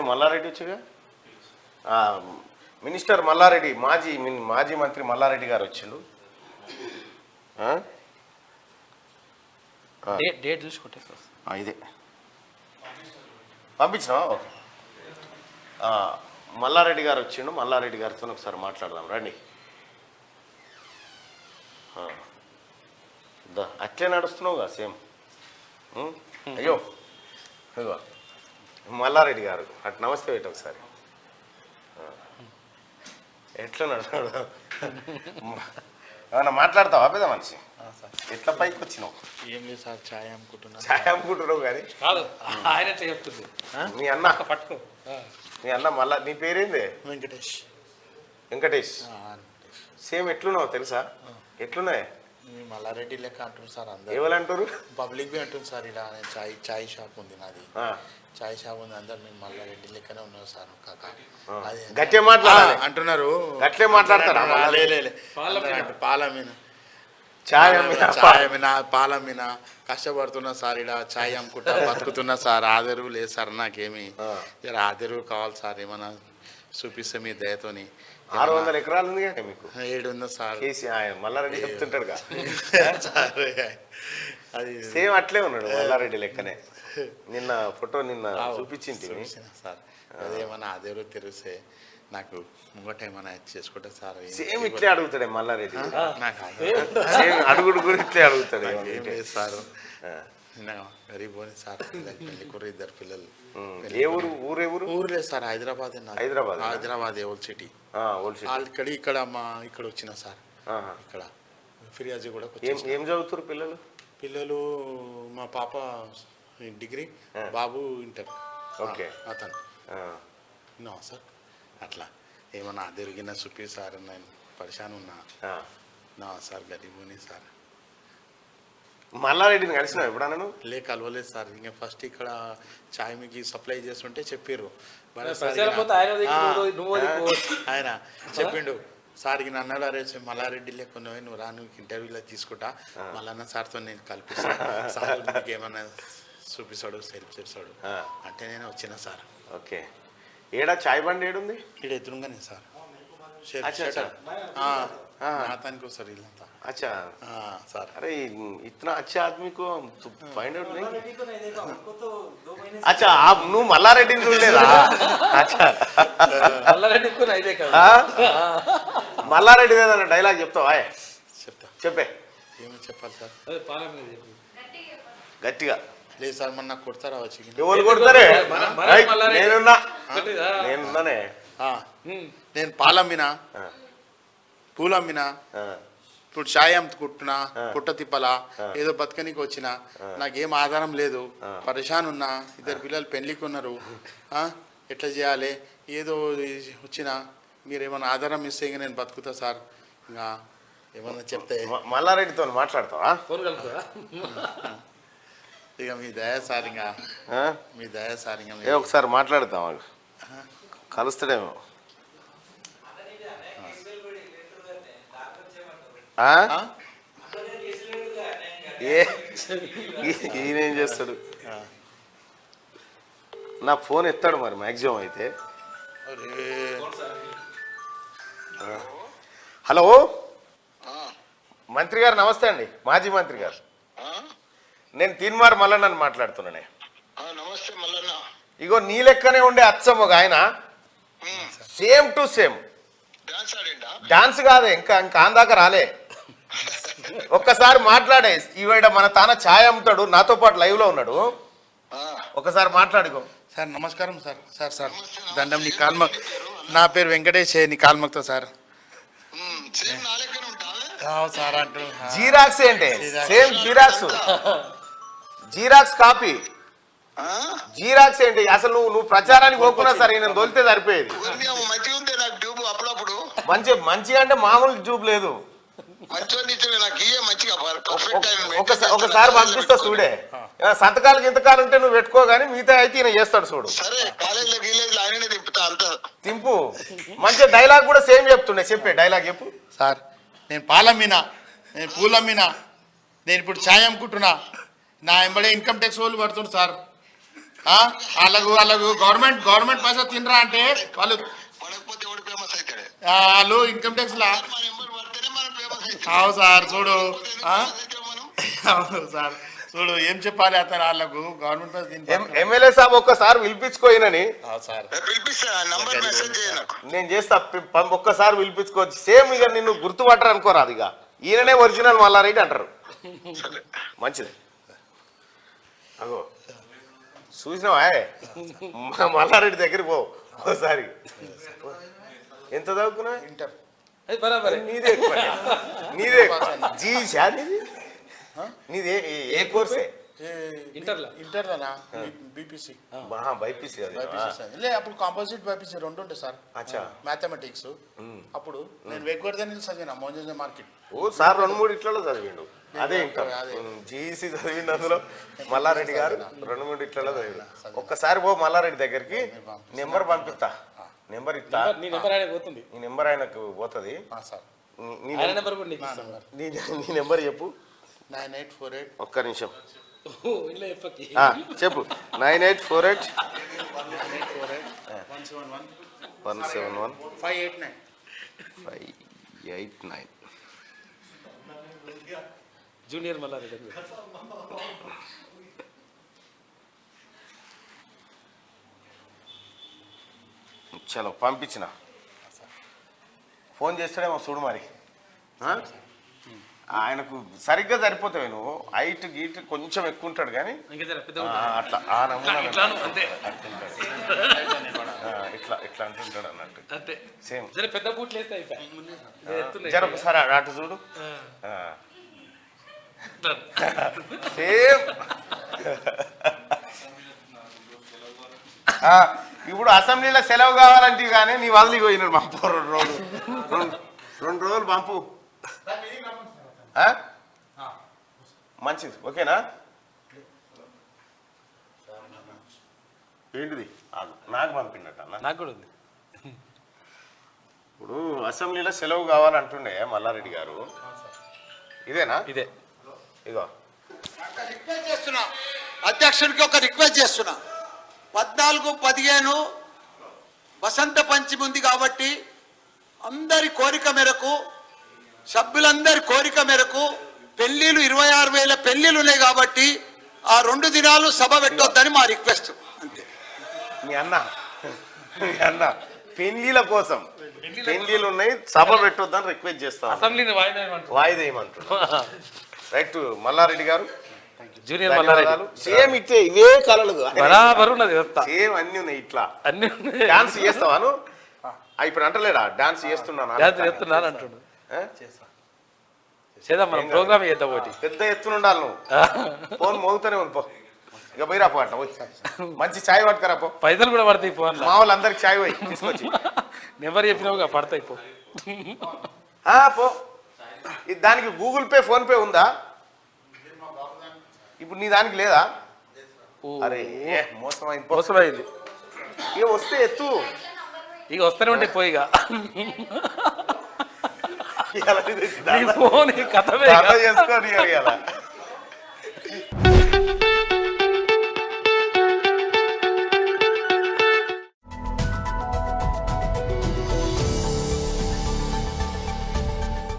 Mallareddy వచ్చాగా, minister Mallareddy, మాజీ మంత్రి మల్లారెడ్డి గారు వచ్చిండు. డేట్ చూసి కొట్టేస్తా. ఇదే పంపించినా. ఓకే, మల్లారెడ్డి గారు వచ్చిండు. మల్లారెడ్డి గారితో ఒకసారి మాట్లాడదాం రండి. అట్లే నడుస్తున్నావుగా సేమ్. అయ్యో ఇగో మల్లారెడ్డి గారు అటు నమస్తే పెట్టి ఒకసారి. ఎట్లా నడుస్తున్నాడు? ఏమన్నా మాట్లాడతావా పెద్ద మనిషి? ఎట్లా పైకి వచ్చినావు? ఏం లేదు సార్, ఛాయ్ అమ్ముకుంటున్నా. ఛాయ్ అమ్ముకుంటున్నావు కానీ ఆయన చెప్తుంది. మీ అన్న పట్టుకో. మీ అన్న మళ్ళా నీ పేరేంది? వెంకటేష్. వెంకటేష్. సేమ్ ఎట్లున్నావు తెలుసా? ఎట్లున్నాయి? మల్లారెడ్డి లెక్క అంటుంది సార్ అందరూ. ఎవరంటారు? పబ్లిక్ బి అంటుంది సార్. ఇలా చాయ్ షాప్ ఉంది నాది. చాయ్ షాప్ ఉంది, అందరు మేము మల్లారెడ్డి లెక్కనే ఉన్నాం సార్. కాక గట్టిగా మాట్లాడాలి అంటున్నారు. గట్లే మాట్లాడతారా? పాలమీన పాలమీన కష్టపడుతున్నా సార్. ఇలా చాయ్ అమ్ముకుంటా బతుకుతున్నా సార్. ఆదరువు లేదు సార్ నాకేమి. ఆదరువు కావాలి సార్. ఏమన్నా చూపిస్తే మీ దయతోని. 600 ఎకరాలు ఉంది కదా మీకు? 700 సార్. మల్లారెడ్డి చెప్తుంటాడు సార్. అది సేమ్ అట్లే ఉన్నాడు మల్లారెడ్డి లెక్కనే. నిన్న ఫోటో చూపించింది సార్. అదేమన్నా అదేరో తెలిస్తే నాకు ముంగట ఏమన్నా చేసుకుంటా సార్. సేమ్ ఇట్లే అడుగుతాడే మల్లారెడ్డి. సేమ్ అడుగుడు కూడా ఇట్లే అడుగుతాడు. ఏం లేదు సార్, గరీబోని సార్. పెళ్లి కూర 2 పిల్లలు. ఏ ఊరు? ఊరు లేదు sir, Hyderabad. Hyderabad old city. ఇక్కడ ఇక్కడ వచ్చిన సార్. ఇక్కడ ఫిర్యాదు కూడా. ఏం చదువుతారు పిల్లలు? పిల్లలు మా పాప డిగ్రీ, బాబు ఇంటర్. ఓకే. అతను సార్. అట్లా ఏమన్నా అదిరిగిన చూపి సార్. నేను పరిశాన్ ఉన్నా సార్. గరీబుని సార్. మల్లారెడ్డిని కలిసిన ఎప్పుడన్నా? కలవలేదు సార్. ఇంకా ఫస్ట్ ఇక్కడ చాయ్ మీకు సప్లై చేస్తుంటే చెప్పారు. ఆయన చెప్పిండు సార్. ఇక అన్నాడు, అరే మల్లారెడ్డి లేకుండా నువ్వు రా, నువ్వు ఇంటర్వ్యూలో తీసుకుంటా, మళ్ళీ సార్తో నేను కల్పిస్తాను. సార్ మీకు ఏమన్నా చూపిస్తాడు, హెల్ప్ చేస్తాడు అంటే నేను వచ్చిన సార్. ఓకే. ఏడా చాయ్ బండి ఏడుంది? ఇక్కడ ఎదురుగానే సార్. नातानिको सर इल्लंता अच्छा सर अरे इतना अच्छा आदमी को फाइंड आउट नहीं अच्छा आप नु मल्लारेड्डी చూడలేదా अच्छा మల్లారెడ్డి को नहीं देखा మల్లారెడ్డి ఏదైనా డైలాగ్ చెప్తావా చెప్తా చెప్పే ఏమని చెప్పాలి సార్ అదే పాలన మీద గట్టిగా లేదు సార్ మొన్న కొడతారా వచ్చి ఎవరు కొడతారే నేనున్నానే నేను పాలమ్మినా పూలమ్మినా ఇప్పుడు చాయ్ అమ్ముకుంటున్నా పుట్ట తిప్పలా ఏదో బతకనికి వచ్చినా నాకేం ఆధారం లేదు పరేషాన్ ఉన్నా ఇద్దరు పిల్లలు పెళ్లికి ఉన్నారు ఎట్లా చేయాలి ఏదో వచ్చినా మీరు ఏమైనా ఆధారం ఇస్తే ఇంకా నేను బతుకుతా సార్ ఇంకా ఏమన్నా చెప్తే మల్లారెడ్డితో మాట్లాడతావా ఫోన్ కలుపుతా ఇక మీ దయ సార్ ఇంకా మీ దయ సార్ ఇంకా ఒకసారి మాట్లాడతాం కలుస్తాడేమో ఈయనేం చేస్తాడు నా ఫోన్ ఎత్తాడు మరి మ్యాక్సిమం అయితే హలో మంత్రి గారు నమస్తే అండి మాజీ మంత్రి గారు నేను తీన్మార్ మల్లన్న మాట్లాడుతున్నానే ఇగో నీ లెక్కనే ఉండే అచ్చం ఒక ఆయన సేమ్ టు సేమ్ డాన్స్ కాదే ఇంకా అందాక రాలే ఒక్కసారి మాట్లాడే ఈవేడ మన తాన ఛాయ్ అమ్ముతాడు నాతో పాటు లైవ్ లో ఉన్నాడు ఒకసారి మాట్లాడుకో సార్ నమస్కారం సార్ సార్ సార్ దండం నీ కాల్మ నా పేరు వెంకటేష్ నీ కాల్మక్తా సార్ సార్ అంటూ జీరాక్స్ ఏంటి సేమ్ జీరాక్స్ కాపీ జీరాక్స్ ఏంటి అసలు నువ్వు ప్రచారానికి పోకున్నా సరే నేను దొలితే సరిపోయేది మంచిగా అంటే మామూలు జూబ్ లేదు ఒకసారి పంపిస్తా చూడే సంతకాలు గింతకాలు ఉంటే నువ్వు పెట్టుకో గానీ మిగతా అయితే ఈయన చేస్తాడు చూడు తింపు మంచి డైలాగ్ కూడా సేమ్ చెప్తుండే చెప్పే డైలాగ్ చెప్పు సార్ నేను పాలమ్మినా నేను పూలమ్మినా నేను ఇప్పుడు ఛాయ్ అమ్ముకుంటున్నా నా ఎంబడే ఇన్కమ్ ట్యాక్స్ వాళ్ళు పడుతుంది సార్ వాళ్ళకు గవర్నమెంట్ పైసా తినరా అంటే వాళ్ళు పడకపోతే ఎవడు ఫేమస్ అవుతాడు? వాళ్ళు ఇన్కమ్ ట్యాక్స్ లా మన నెంబర్ పడితేనే మనం ఫేమస్ అవుతాం. అవు సార్ చూడు ఫేమస్ అవుతాం మనం. అవును సార్ చూడు ఏం చెప్పాలి అతను వాళ్ళకు గవర్నమెంట్ పైసా తిని ఎమ్మెల్యే సాబ్ ఒక్కసారి పిలిపించుకోయినని సార్ పిలిపిస్తా, నంబర్ మెసేజ్ చేయ నాకు. నేను చేస్తా ఒక్కసారి పిలిపించుకోవచ్చు సేమ్ ఇక నిన్ను గుర్తుపట్టరు అనుకోరాదు ఇక ఈయననే ఒరిజినల్ మల్లారెడ్డి అంటారు సరే. మంచిది అగో చూసినావా మల్లారెడ్డి దగ్గరికి పో ఒకసారి ఎంత చదువుకున్నా ఇంటర్ నీదే ఎక్కువ నీదే జీసా నీది ఏ కోర్సే ఇంటర్లోనా బీపీసీ బైపీసీ లే అప్పుడు కాంపోజిట్ బైపీసీ రెండు ఉండే సార్ అచ్చా మ్యాథమెటిక్స్ అప్పుడు నేను వెగ్వర్ధని చదివిన మోంజ మార్కెట్ ఓ సార్ 2-3 ఇట్లలో చదివిండు అదే ఇంటర్ జీఈసీ చదివింది అందులో మల్లారెడ్డి గారు 2-3 ఇట్లలో చదివిండు ఒక్కసారి పో మల్లారెడ్డి దగ్గరికి నెంబర్ పంపిస్తా నెంబర్ ఇస్తా నీ నెంబర్ ఆయనకు పోతుంది. నీ నెంబర్ ఆయనకు పోతుంది సార్ ఆయన నెంబర్ కూడా నీకు ఇస్తాను మరి. నీ నెంబర్ చెప్పు 9848 ఒక్క నిమిషం ఓ, ఇలా చెప్పకి. చెప్పు 9848 171 171 589 589 జూనియర్ మల్లారెడ్డి అని పెట్టు. చలో పంపించిన ఫోన్ చేస్తాడేమో చూడు మరి ఆ? ఆయనకు సరిగ్గా సరిపోతావు నువ్వు హైట్ గీట్ కొంచెం ఎక్కువ ఉంటాడు కానీ ఇంకా జర పెద్ద అట్లా ఆ నమూనా ఇట్లాను అంతే ఇట్లా ఇట్లా అంటుంటాడు అన్నట్టు అంతే. సేమ్ జర పెద్ద బూట్లు వేస్తే అయిపోయి జర ఒకసారి అటు చూడు సేమ్ ఇప్పుడు అసెంబ్లీలో సెలవు కావాలంటే కానీ నీ వదిలి పోయినాడు పంపు 2 రోజులు 2 రోజులు పంపు మంచిది ఓకేనా ఏంటిది నాకు పంపినట్టు అన్న నాకు కూడా ఉంది. ఇప్పుడు అసెంబ్లీలో సెలవు కావాలంటుండే మల్లారెడ్డి గారు ఇదేనా ఇదే ఇగో రిక్వెస్ట్ చేస్తున్నా, అధ్యక్షుడికి ఒక రిక్వెస్ట్ చేస్తున్నా. 14-15 వసంత పంచమి ఉంది కాబట్టి అందరి కోరిక మేరకు, సభ్యులందరి కోరిక మేరకు పెళ్లిళ్ళు 26,000 పెళ్లిళ్ళు ఉన్నాయి కాబట్టి ఆ 2 దినాలు సభ పెట్టొద్దని మా రిక్వెస్ట్ అంతే. మీ అన్న పెళ్లిల కోసం పెళ్లిలు ఉన్నాయి సభ పెట్టొద్దని రిక్వెస్ట్ చేస్తాం అసెంబ్లీని వాయిదా వేయమంటారు. వాయిదా ఏమంటున్నా రైట్ మల్లారెడ్డి గారు జూనియర్ మల్లారెడ్డి సేమ్ ఇట్టే ఇవే కళలు బరాబర్ ఉన్నది వ్యవస్థ. సేమ్ అన్ని ఉన్నాయి ఇట్లా అన్ని ఉన్నాయి. డాన్స్ చేస్తావాను ఇప్పుడు అంటలేడా డాన్స్ చేస్తున్నాను డాన్స్ చేస్తున్నాను అంటుండు. చేద్దాం మనం ప్రోగ్రామ్ చేద్దాం ఒకటి. పెద్ద ఎత్తున ఉండాలి నువ్వు ఫోన్ మోగుతూనే ఉంది పో ఇక పోయి రాపో అట్లా పోయి మంచి ఛాయ్ పట్టుకరా పో పైసలు కూడా పడతాయి ఫోన్. మా వాళ్ళందరికి ఛాయ్ పోయి తీసుకొచ్చి నెంబర్ చెప్పినావుగా పడతాయి పో. పో దానికి గూగుల్ పే ఫోన్ పే ఉందా ఇప్పుడు నీ దానికి లేదా అరే మోసమైంది. ఇక వస్తే ఎత్తు ఇక వస్తూనే ఉంటాయి పోయిగా. ఇలా ఫోన్ కథమే చేసుకోండి